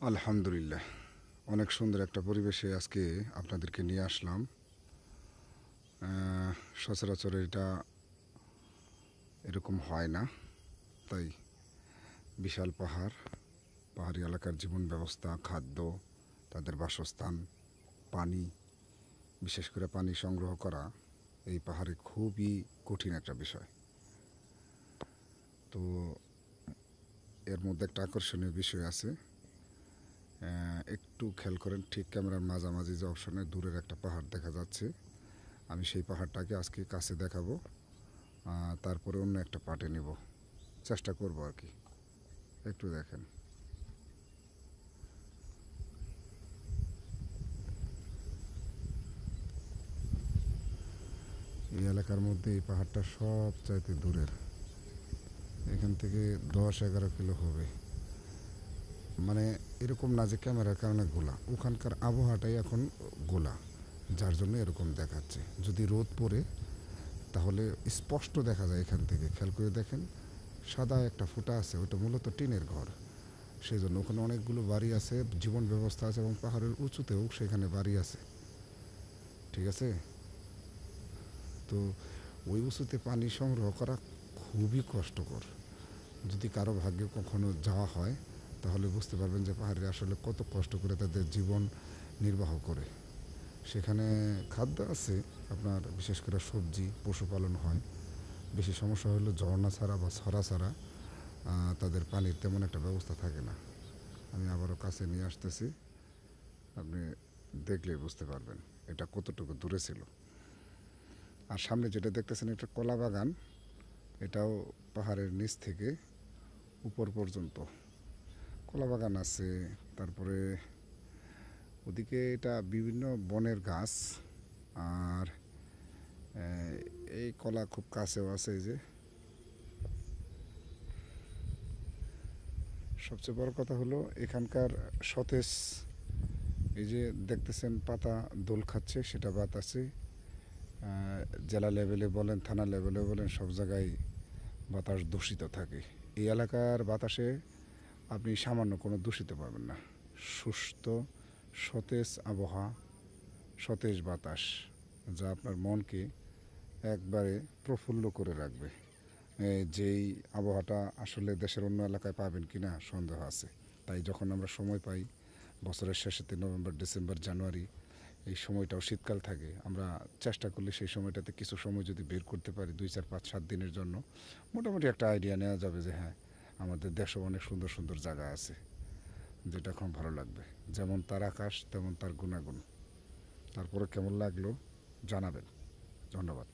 আলহামদুলিল্লাহ, অনেক সুন্দর একটা পরিবেশে আজকে আপনাদেরকে নিয়ে আসলাম। সচরাচর এটা এরকম হয় না, তাই বিশাল পাহাড়ি এলাকার জীবন ব্যবস্থা, খাদ্য, তাদের বাসস্থান, পানি, বিশেষ করে পানি সংগ্রহ করা এই পাহাড়ে খুবই কঠিন একটা বিষয়। তো এর মধ্যে একটা আকর্ষণীয় বিষয় আছে। একটু খেয়াল করেন, ঠিক ক্যামেরার মাঝামাঝি যে অপশনে দূরের একটা পাহাড় দেখা যাচ্ছে, আমি সেই পাহাড়টাকে আজকে কাছে দেখাবো, তারপরে অন্য একটা পার্টে নেব, চেষ্টা করব আর কি। একটু দেখেন, এই এলাকার মধ্যে এই পাহাড়টা সব চাইতে দূরের। এখান থেকে 10-11 কিলো হবে। মানে এরকম না যে ক্যামেরার কারণে গোলা, ওখানকার আবহাওয়াটাই এখন গোলা, যার জন্য এরকম দেখাচ্ছে। যদি রোদ পড়ে তাহলে স্পষ্ট দেখা যায়। এখান থেকে খেয়াল করে দেখেন, সাদা একটা ফুটা আছে, ওটা মূলত টিনের ঘর। সেই জন্য ওখানে অনেকগুলো বাড়ি আছে, জীবন ব্যবস্থা আছে, এবং পাহাড়ের উঁচুতেও সেখানে বাড়ি আছে। ঠিক আছে? তো ওই উঁচুতে পানি সংগ্রহ করা খুবই কষ্টকর। যদি কারো ভাগ্যে কখনো যাওয়া হয় তাহলে বুঝতে পারবেন যে পাহাড়ে আসলে কত কষ্ট করে তাদের জীবন নির্বাহ করে। সেখানে খাদ্য আছে আপনার, বিশেষ করে সবজি, পশুপালন হয়। বেশি সমস্যা হলো ঝর্ণা ছাড়া বা ছড়া ছাড়া তাদের পানির তেমন একটা ব্যবস্থা থাকে না। আমি আবারও কাছে নিয়ে আসতেছি, আপনি দেখলেই বুঝতে পারবেন এটা কতটুকু দূরে ছিল। আর সামনে যেটা দেখতেছেন, একটা কলা বাগান। এটাও পাহাড়ের নিচ থেকে উপর পর্যন্ত কলা বাগান আছে। তারপরে ওদিকে এটা বিভিন্ন বনের গাছ। আর এই কলা খুব কাছেও আছে। এই যে সবচেয়ে বড় কথা হলো এখানকার সতেজ, এই যে দেখতেছেন পাতা দোল খাচ্ছে, সেটা বাতাসে জেলা লেভেলে বলেন, থানা লেভেলে বলেন, সব জায়গায় বাতাস দূষিত থাকে। এই এলাকার বাতাসে আপনি সামান্য কোনো দূষিত পাবেন না। সুস্থ, সতেজ আবহাওয়া, সতেজ বাতাস, যা আপনার মনকে একবারে প্রফুল্ল করে রাখবে। যেই আবহাওয়াটা আসলে দেশের অন্য এলাকায় পাবেন কি না সন্দেহ আছে। তাই যখন আমরা সময় পাই, বছরের শেষেতে নভেম্বর, ডিসেম্বর, জানুয়ারি, এই সময়টাও শীতকাল থাকে, আমরা চেষ্টা করলে সেই সময়টাতে কিছু সময় যদি বের করতে পারি, 2, 4, 5, 7 দিনের জন্য, মোটামুটি একটা আইডিয়া নেওয়া যাবে যে হ্যাঁ, আমাদের দেশেও অনেক সুন্দর সুন্দর জায়গা আছে, যেটা খুব ভালো লাগবে। যেমন তার আকাশ তেমন তার গুণাগুণ। তারপরে কেমন লাগলো জানাবেন। ধন্যবাদ।